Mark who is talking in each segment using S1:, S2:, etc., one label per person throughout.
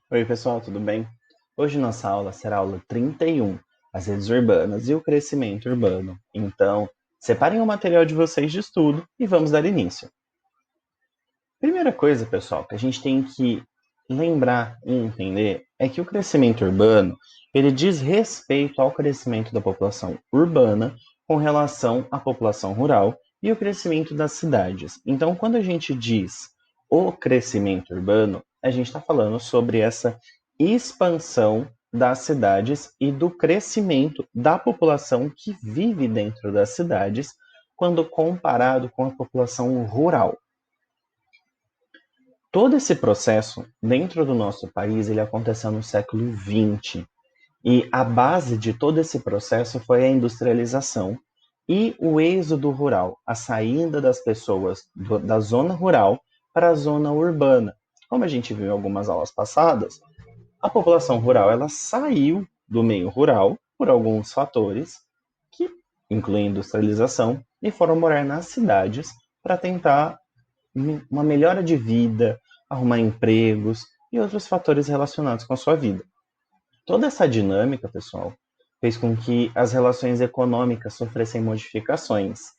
S1: Oi, pessoal, tudo bem? Hoje nossa aula será a aula 31, as redes urbanas e o crescimento urbano. Então, separem o material de vocês de estudo e vamos dar início. Primeira coisa, pessoal, que a gente tem que lembrar e entender é que o crescimento urbano, ele diz respeito ao crescimento da população urbana com relação à população rural e o crescimento das cidades. Então, quando a gente diz o crescimento urbano, a gente está falando sobre essa expansão das cidades e do crescimento da população que vive dentro das cidades, quando comparado com a população rural. Todo esse processo, dentro do nosso país, ele aconteceu no século XX. E a base de todo esse processo foi a industrialização e o êxodo rural, a saída das pessoas da zona rural para a zona urbana. Como a gente viu em algumas aulas passadas, a população rural ela saiu do meio rural por alguns fatores, que incluem industrialização, e foram morar nas cidades para tentar uma melhora de vida, arrumar empregos e outros fatores relacionados com a sua vida. Toda essa dinâmica, pessoal, fez com que as relações econômicas sofressem modificações.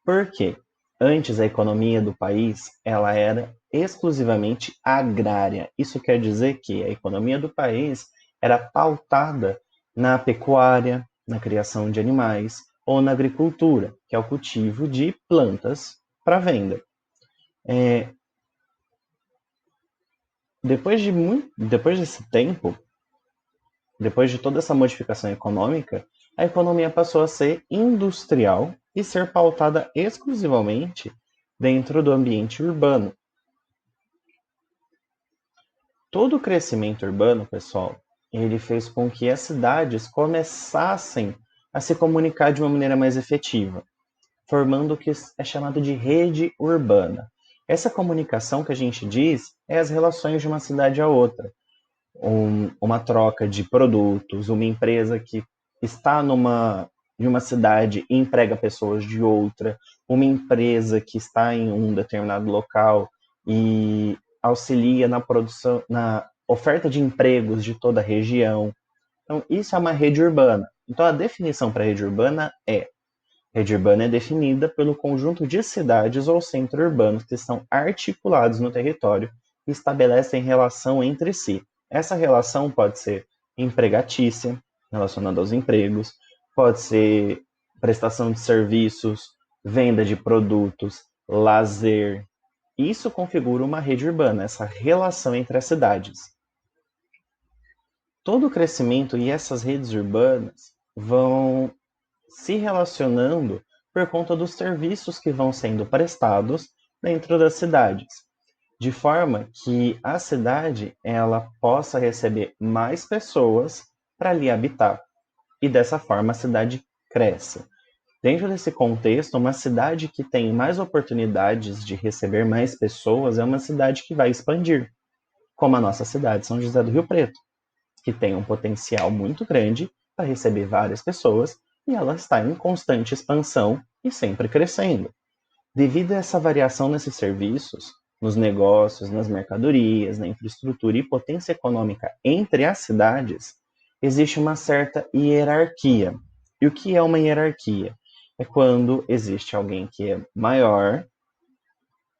S1: Por quê? Antes a economia do país ela era exclusivamente agrária. Isso quer dizer que a economia do país era pautada na pecuária, na criação de animais ou na agricultura, que é o cultivo de plantas para venda. É, depois desse tempo, depois de toda essa modificação econômica, a economia passou a ser industrial e ser pautada exclusivamente dentro do ambiente urbano. Todo o crescimento urbano, pessoal, ele fez com que as cidades começassem a se comunicar de uma maneira mais efetiva, formando o que é chamado de rede urbana. Essa comunicação que a gente diz é as relações de uma cidade a outra. Uma troca de produtos, uma empresa que está em uma cidade e emprega pessoas de outra, uma empresa que está em um determinado local e auxilia na produção, na oferta de empregos de toda a região. Então, isso é uma rede urbana. Então, a definição para rede urbana é definida pelo conjunto de cidades ou centros urbanos que estão articulados no território e estabelecem relação entre si. Essa relação pode ser empregatícia, relacionada aos empregos, pode ser prestação de serviços, venda de produtos, lazer. Isso configura uma rede urbana, essa relação entre as cidades. Todo o crescimento e essas redes urbanas vão se relacionando por conta dos serviços que vão sendo prestados dentro das cidades, de forma que a cidade ela possa receber mais pessoas para ali habitar e dessa forma a cidade cresce. Dentro desse contexto, uma cidade que tem mais oportunidades de receber mais pessoas é uma cidade que vai expandir, como a nossa cidade, São José do Rio Preto, que tem um potencial muito grande para receber várias pessoas e ela está em constante expansão e sempre crescendo. Devido a essa variação nesses serviços, nos negócios, nas mercadorias, na infraestrutura e potência econômica entre as cidades, existe uma certa hierarquia. E o que é uma hierarquia? É quando existe alguém que é maior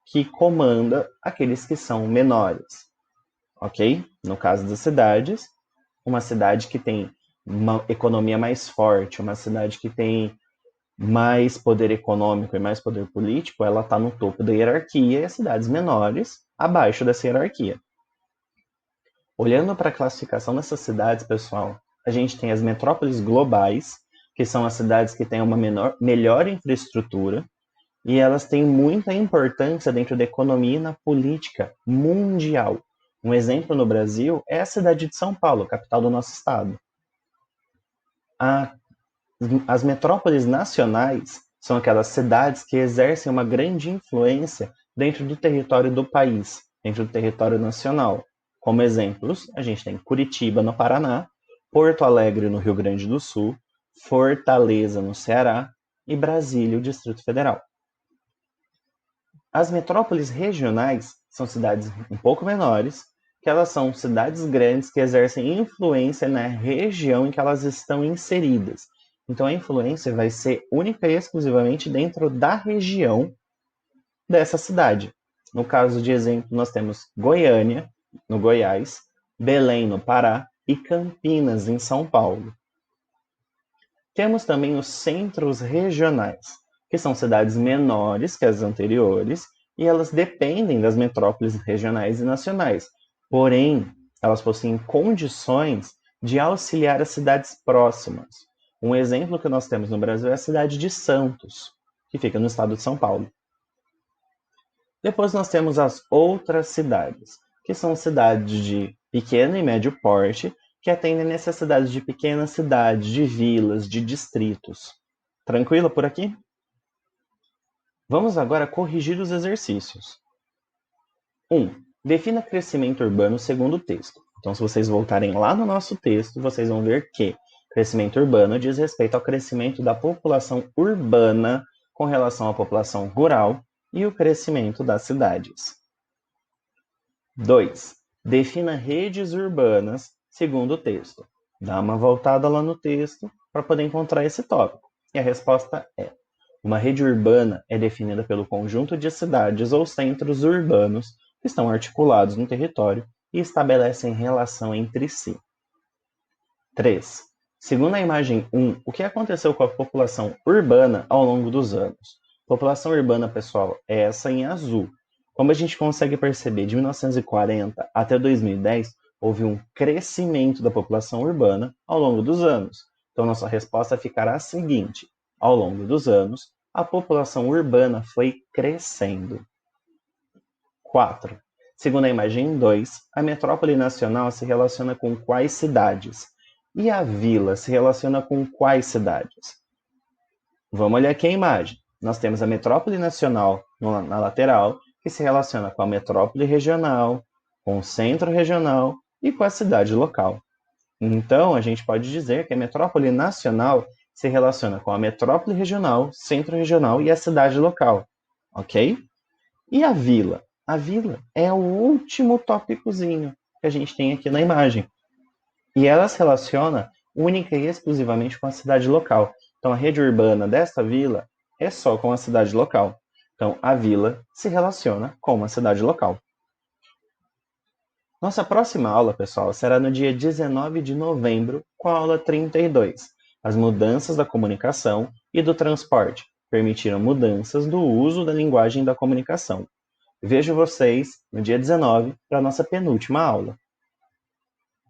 S1: que comanda aqueles que são menores, ok? No caso das cidades, uma cidade que tem uma economia mais forte, uma cidade que tem mais poder econômico e mais poder político, ela está no topo da hierarquia e as cidades menores abaixo dessa hierarquia. Olhando para a classificação dessas cidades, pessoal, a gente tem as metrópoles globais, que são as cidades que têm uma melhor infraestrutura, e elas têm muita importância dentro da economia e na política mundial. Um exemplo no Brasil é a cidade de São Paulo, capital do nosso estado. As metrópoles nacionais são aquelas cidades que exercem uma grande influência dentro do território do país, dentro do território nacional. Como exemplos, a gente tem Curitiba, no Paraná, Porto Alegre, no Rio Grande do Sul, Fortaleza, no Ceará e Brasília, o Distrito Federal. As metrópoles regionais são cidades um pouco menores, que elas são cidades grandes que exercem influência na região em que elas estão inseridas. Então a influência vai ser única e exclusivamente dentro da região dessa cidade. No caso de exemplo, nós temos Goiânia, no Goiás, Belém, no Pará, e Campinas, em São Paulo. Temos também os centros regionais, que são cidades menores que as anteriores, e elas dependem das metrópoles regionais e nacionais. Porém, elas possuem condições de auxiliar as cidades próximas. Um exemplo que nós temos no Brasil é a cidade de Santos, que fica no estado de São Paulo. Depois nós temos as outras cidades, que são cidades de pequeno e médio porte, que atendem necessidades de pequenas cidades, de vilas, de distritos. Tranquilo por aqui? Vamos agora corrigir os exercícios. 1. Defina crescimento urbano segundo o texto. Então, se vocês voltarem lá no nosso texto, vocês vão ver que crescimento urbano diz respeito ao crescimento da população urbana com relação à população rural e o crescimento das cidades. 2. Defina redes urbanas segundo o texto. Dá uma voltada lá no texto para poder encontrar esse tópico. E a resposta é: uma rede urbana é definida pelo conjunto de cidades ou centros urbanos que estão articulados no território e estabelecem relação entre si. 3. Segundo a imagem 1, o que aconteceu com a população urbana ao longo dos anos? População urbana, pessoal, é essa em azul. Como a gente consegue perceber, de 1940 até 2010, houve um crescimento da população urbana ao longo dos anos. Então, nossa resposta ficará a seguinte: ao longo dos anos, a população urbana foi crescendo. 4. Segundo a imagem 2, a metrópole nacional se relaciona com quais cidades? E a vila se relaciona com quais cidades? Vamos olhar aqui a imagem. Nós temos a metrópole nacional na lateral, que se relaciona com a metrópole regional, com o centro regional e com a cidade local. Então, a gente pode dizer que a metrópole nacional se relaciona com a metrópole regional, centro regional e a cidade local, ok? E a vila? A vila é o último tópicozinho que a gente tem aqui na imagem. E ela se relaciona única e exclusivamente com a cidade local. Então, a rede urbana desta vila é só com a cidade local. Então, a vila se relaciona com uma cidade local. Nossa próxima aula, pessoal, será no dia 19 de novembro, com a aula 32. As mudanças da comunicação e do transporte permitiram mudanças do uso da linguagem da comunicação. Vejo vocês no dia 19 para a nossa penúltima aula.